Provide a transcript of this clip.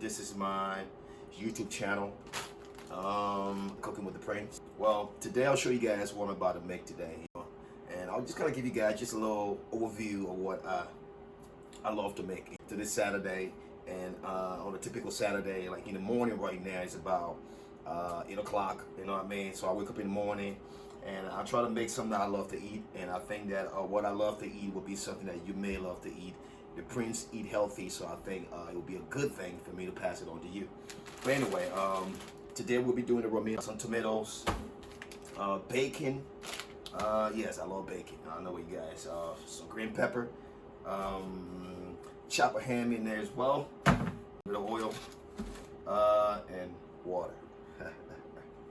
This is my YouTube channel, Cooking with the Prince. Well, today I'll show you guys what I'm about to make today, and I'll just kind of give you guys just a little overview of what I love to make. To this Saturday, and on a typical Saturday, like in the morning right now, it's about 8 o'clock. You know what I mean? So I wake up in the morning, and I try to make something that I love to eat, and I think that what I love to eat will be something that you may love to eat. The Prince eat healthy, so I think it will be a good thing for me to pass it on to you. But anyway, today we'll be doing the romaine, some tomatoes, bacon. Yes, I love bacon. I know you guys. Some green pepper, chop a ham in there as well, a bit of oil, and water.